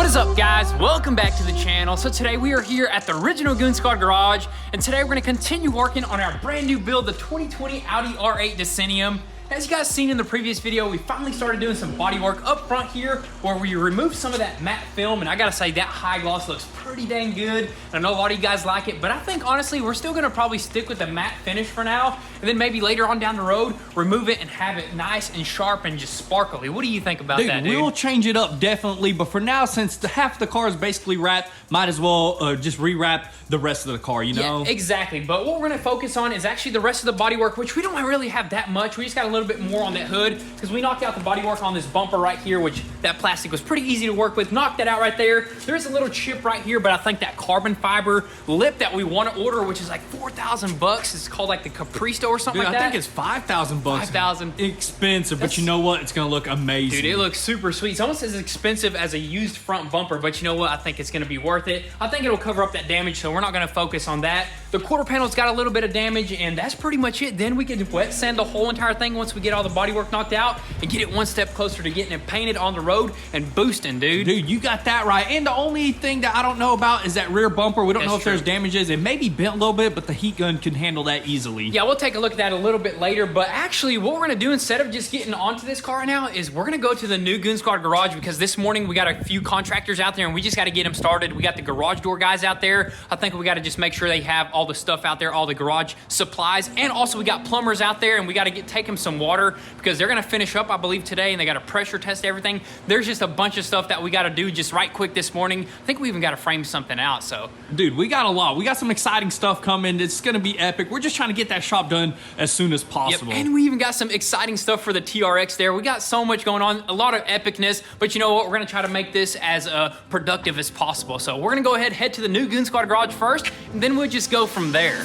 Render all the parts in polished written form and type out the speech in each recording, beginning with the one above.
What is up, guys? Welcome back to the channel. So today we are here at the original Goon Squad garage, and today we're going to continue working on our brand new build, the 2020 Audi R8 Decennium. As you guys seen in the previous video, we finally started doing some body work up front here where we removed some of that matte film, and I gotta say that high gloss looks pretty dang good. I know a lot of you guys like it, but I think honestly we're still gonna probably stick with the matte finish for now, and then maybe later on down the road remove it and have it nice and sharp and just sparkly. What do you think about that, dude? We'll change it up definitely, but for now, since half the car is basically wrapped, might as well just rewrap the rest of the car, you know? Yeah, exactly. But what we're gonna focus on is actually the rest of the body work, which we don't really have that much. We just got a little bit more on that hood because we knocked out the body work on this bumper right here, which that plastic was pretty easy to work with. Knocked that out right there. There's a little chip right here, but I think that carbon fiber lip that we want to order, which is like 4,000 bucks, it's called like the Capristo or something like that. I think it's 5,000 bucks. 5,000. Expensive, but you know what? It's gonna look amazing. Dude, it looks super sweet. It's almost as expensive as a used front bumper, but you know what? I think it's gonna be worth it. I think it'll cover up that damage, so we're not gonna focus on that. The quarter panel's got a little bit of damage, and that's pretty much it. Then we can wet sand the whole entire thing once we get all the bodywork knocked out and get it one step closer to getting it painted on the road and boosting, dude. Dude, you got that right. And the only thing that I don't know about is that rear bumper. We don't know if there's damages. It may be bent a little bit, but the heat gun can handle that easily. Yeah, we'll take a look at that a little bit later, but actually what we're gonna do instead of just getting onto this car right now is we're gonna go to the new Goon Squad garage because this morning we got a few contractors out there and we just gotta get them started. We got the garage door guys out there. I think we gotta just make sure they have all the stuff out there, all the garage supplies, and also we got plumbers out there and we gotta take them some water because they're gonna finish up, I believe, today, and they gotta pressure test everything. There's just a bunch of stuff that we gotta do just right quick this morning. I think we even gotta frame something out, so. Dude, we got a lot. We got some exciting stuff coming. It's gonna be epic. We're just trying to get that shop done as soon as possible. Yep. And we even got some exciting stuff for the TRX there. We got so much going on, a lot of epicness, but you know what? We're gonna try to make this as productive as possible. So we're gonna go ahead, head to the new Goon Squad garage first, and then we'll just go from there.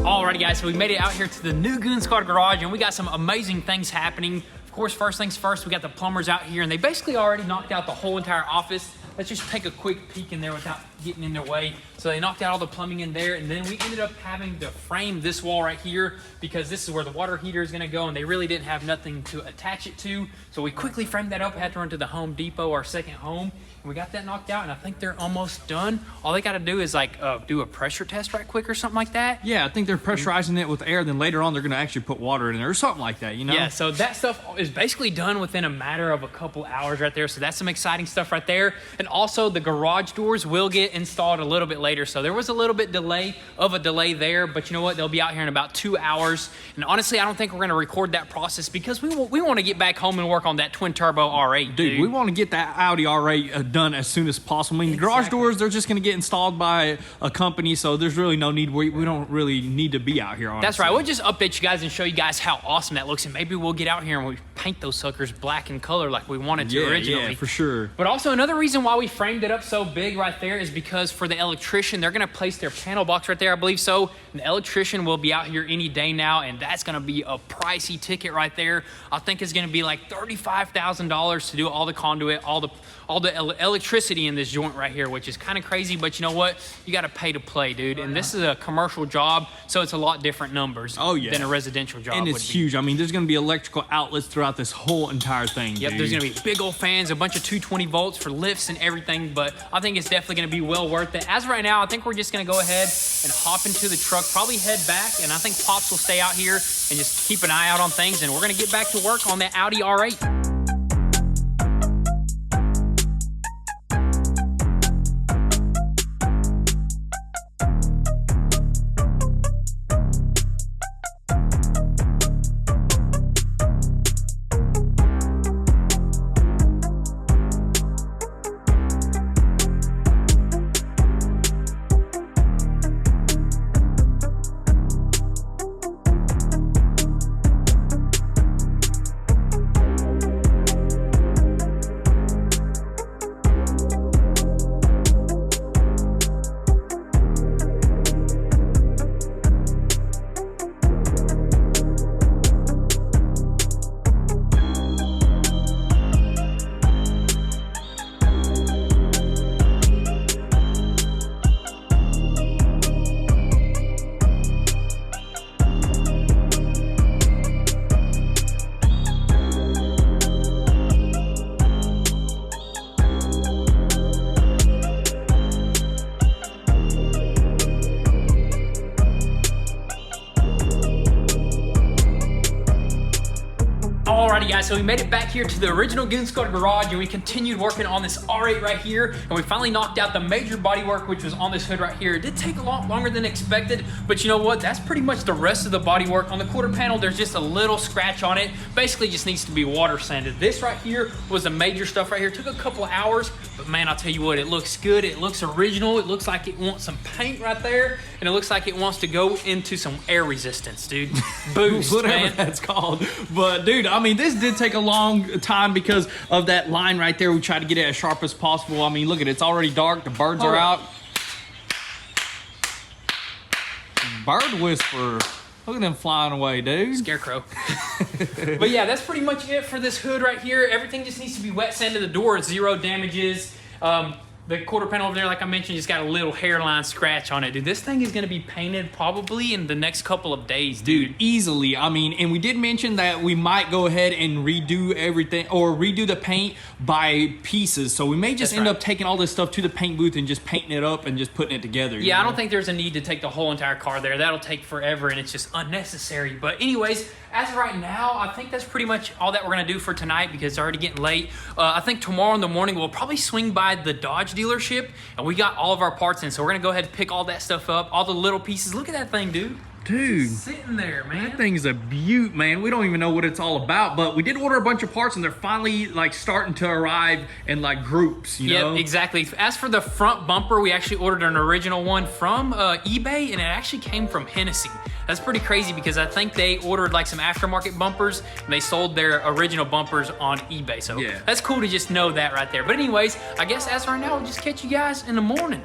Alrighty guys, so we made it out here to the new Goon Squad garage and we got some amazing things happening. Of course, first things first, we got the plumbers out here and they basically already knocked out the whole entire office. Let's just take a quick peek in there without getting in their way. So they knocked out all the plumbing in there, and then we ended up having to frame this wall right here because this is where the water heater is gonna go, and they really didn't have nothing to attach it to. So we quickly framed that up. We had to run to the Home Depot, our second home, and we got that knocked out, and I think they're almost done. All they gotta do is like do a pressure test right quick or something like that. Yeah, I think they're pressurizing it with air, then later on they're gonna actually put water in there or something like that, you know? Yeah, so that stuff is basically done within a matter of a couple hours right there. So that's some exciting stuff right there. And also the garage doors will get installed a little bit later. So there was a little bit delay there, but you know what? They'll be out here in about 2 hours. And honestly, I don't think we're gonna record that process because we want to get back home and work on that twin turbo R8, dude. We want to get that Audi R8 done as soon as possible. I mean, the garage doors, they're just gonna get installed by a company, so there's really no need. We don't really need to be out here, honestly. That's right. We'll just update you guys and show you guys how awesome that looks, and maybe we'll get out here and we paint those suckers black in color like we wanted to originally. Yeah, for sure. But also another reason why we framed it up so big right there is because for the electrician, they're gonna place their panel box right there, I believe so. And the electrician will be out here any day now, and that's gonna be a pricey ticket right there. I think it's gonna be like $35,000 to do all the conduit, all the electricity in this joint right here, which is kind of crazy, but you know what? You gotta pay to play, dude. And this is a commercial job, so it's a lot different numbers than a residential job. And it's huge. I mean, there's gonna be electrical outlets throughout this whole entire thing, Yep, dude. there's gonna be big old fans, a bunch of 220 volts for lifts and everything, but I think it's definitely gonna be well worth it. As of right now, I think we're just gonna go ahead and hop into the truck, probably head back, and I think Pops will stay out here and just keep an eye out on things, and we're gonna get back to work on that Audi R8. Alrighty guys, so we made it back here to the original Goon Squad garage and we continued working on this R8 right here, and we finally knocked out the major bodywork which was on this hood right here. It did take a lot longer than expected, but you know what? That's pretty much the rest of the bodywork. On the quarter panel, there's just a little scratch on it. Basically just needs to be water sanded. This right here was the major stuff right here. It took a couple of hours, but man, I'll tell you what, it looks good. It looks original. It looks like it wants some paint right there, and it looks like it wants to go into some air resistance, dude. Boost, Whatever man. that's called. But dude, I mean, this did take a long time because of that line right there. We tried to get it as sharp as possible. I mean, look at it, it's already dark. The birds are out. Bird whisperer. Look at them flying away, dude. Scarecrow. But yeah, that's pretty much it for this hood right here. Everything just needs to be wet sanded. The door is 0 damages. The quarter panel over there, like I mentioned, just got a little hairline scratch on it. Dude, this thing is gonna be painted probably in the next couple of days, dude. Easily. I mean, and we did mention that we might go ahead and redo everything or redo the paint by pieces. So we may just end up taking all this stuff to the paint booth and just painting it up and just putting it together. Yeah, I don't think there's a need to take the whole entire car there. That'll take forever and it's just unnecessary. But anyways, as of right now, I think that's pretty much all that we're gonna do for tonight because it's already getting late. I think tomorrow in the morning, we'll probably swing by the Dodge dealership and we got all of our parts in. So we're gonna go ahead and pick all that stuff up, all the little pieces. Look at that thing, dude. Dude, Sitting there, man. that thing's a beaut, man. We don't even know what it's all about, but we did order a bunch of parts and they're finally like starting to arrive in like groups, you know? Yep, exactly. As for the front bumper, we actually ordered an original one from eBay, and it actually came from Hennessy. That's pretty crazy because I think they ordered like some aftermarket bumpers and they sold their original bumpers on eBay. So yeah, that's cool to just know that right there. But anyways, I guess as for right now, we'll just catch you guys in the morning.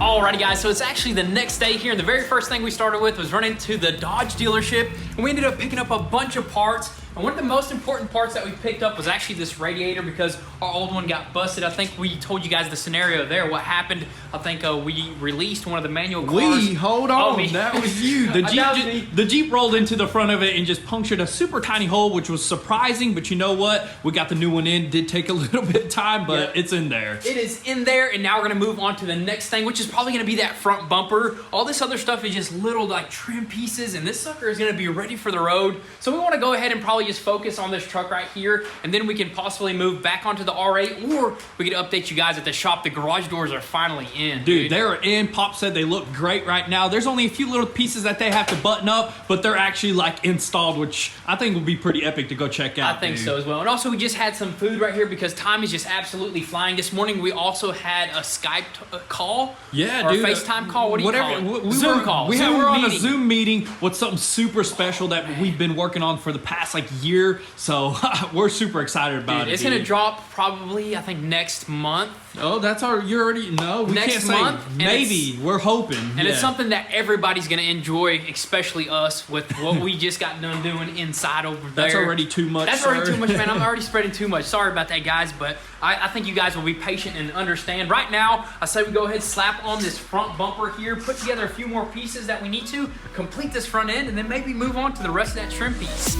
Alrighty guys, so it's actually the next day here, and the very first thing we started with was running to the Dodge dealership, and we ended up picking up a bunch of parts. And one of the most important parts that we picked up was actually this radiator because our old one got busted. I think we told you guys the scenario there. What happened, I think we released one of the manual cars. Hold on, that was you. The Jeep rolled into the front of it and just punctured a super tiny hole, which was surprising, but you know what? We got the new one in. Did take a little bit of time, but it's in there. It is in there, and now we're gonna move on to the next thing, which is probably gonna be that front bumper. All this other stuff is just little like trim pieces, and this sucker is gonna be ready for the road. So we wanna go ahead and probably just focus on this truck right here, and then we can possibly move back onto the R8, or we can update you guys at the shop. The garage doors are finally in. Dude, they're in. Pop said they look great right now. There's only a few little pieces that they have to button up, but they're actually like installed, which I think would be pretty epic to go check out. I think so as well. And also we just had some food right here because time is just absolutely flying. This morning we also had a Skype call. Yeah, or dude. A FaceTime call. What do you call it? Zoom call. We were on a Zoom meeting with something super special that we've been working on for the past like year. So we're super excited about it. It's gonna drop probably, I think, next month. Oh, that's our. You already know. We next can't month, say. Maybe we're hoping. And it's something that everybody's gonna enjoy, especially us with what we just got done doing inside over there. That's already too much. That's already too much, man. I'm already spreading too much. Sorry about that, guys, but I think you guys will be patient and understand. Right now, I say we go ahead, slap on this front bumper here, put together a few more pieces that we need to complete this front end, and then maybe move on to the rest of that trim piece.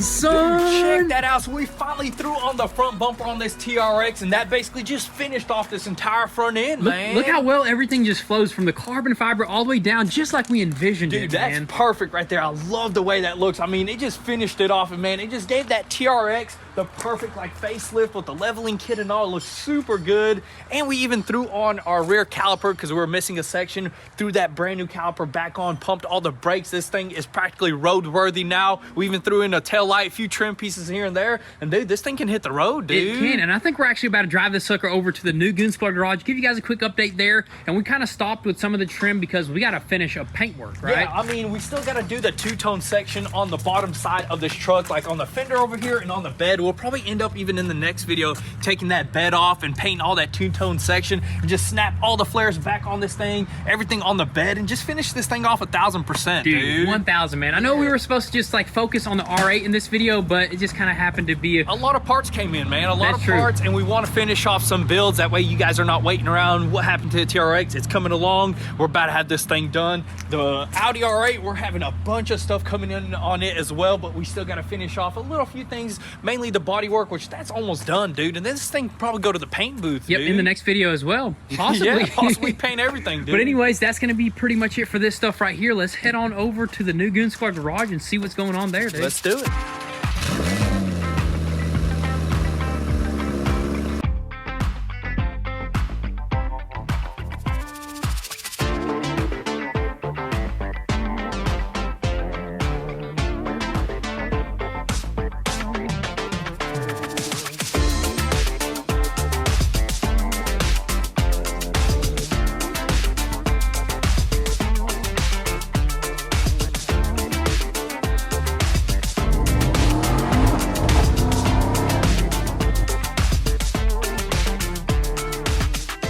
son. Dude, check that out. So we finally threw on the front bumper on this TRX, and that basically just finished off this entire front end, man. Look how well everything just flows from the carbon fiber all the way down, just like we envisioned it, that's man. perfect right there. I love the way that looks. I mean, it just finished it off, and man, it just gave that TRX the perfect like facelift with the leveling kit and all. It looks super good. And we even threw on our rear caliper because we were missing a section. Threw that brand new caliper back on, pumped all the brakes. This thing is practically roadworthy now. We even threw in a tail light, a few trim pieces here and there. And dude, this thing can hit the road, dude. It can, and I think we're actually about to drive this sucker over to the new Goon Squad garage, give you guys a quick update there. And we kind of stopped with some of the trim because we got to finish a paint work, right? Yeah, I mean, we still got to do the two-tone section on the bottom side of this truck, like on the fender over here and on the bed. We'll probably end up even in the next video taking that bed off and painting all that two-tone section and just snap all the flares back on this thing, everything on the bed, and just finish this thing off 1,000%, dude. 1,000, man. I know we were supposed to just like focus on the R8 in this video, but it just kind of happened to be a lot of parts came in, man. A lot That's of parts, and we want to finish off some builds. That way you guys are not waiting around. What happened to the TRX? It's coming along. We're about to have this thing done. The Audi R8, we're having a bunch of stuff coming in on it as well, but we still got to finish off a little few things, mainly the bodywork, which that's almost done, dude. And this thing probably go to the paint booth, Yep, dude. in the next video as well. Possibly. Yeah, possibly paint everything, dude. But anyways, that's going to be pretty much it for this stuff right here. Let's head on over to the new Goon Squad garage and see what's going on there, dude. Let's do it.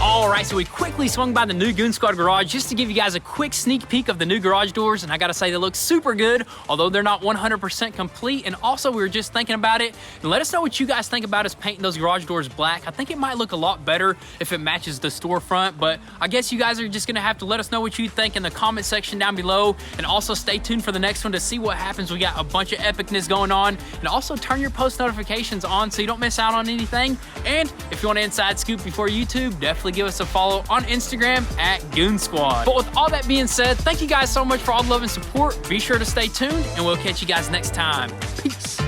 Alright, so we quickly swung by the new Goon Squad garage just to give you guys a quick sneak peek of the new garage doors, and I gotta say they look super good, although they're not 100% complete. And also we were just thinking about it, and let us know what you guys think about us painting those garage doors black. I think it might look a lot better if it matches the storefront, but I guess you guys are just gonna have to let us know what you think in the comment section down below, and also stay tuned for the next one to see what happens. We got a bunch of epicness going on, and also turn your post notifications on so you don't miss out on anything. And if you want an inside scoop before YouTube, definitely give us a follow on Instagram at Goon Squad. But with all that being said, thank you guys so much for all the love and support. Be sure to stay tuned, and we'll catch you guys next time. Peace.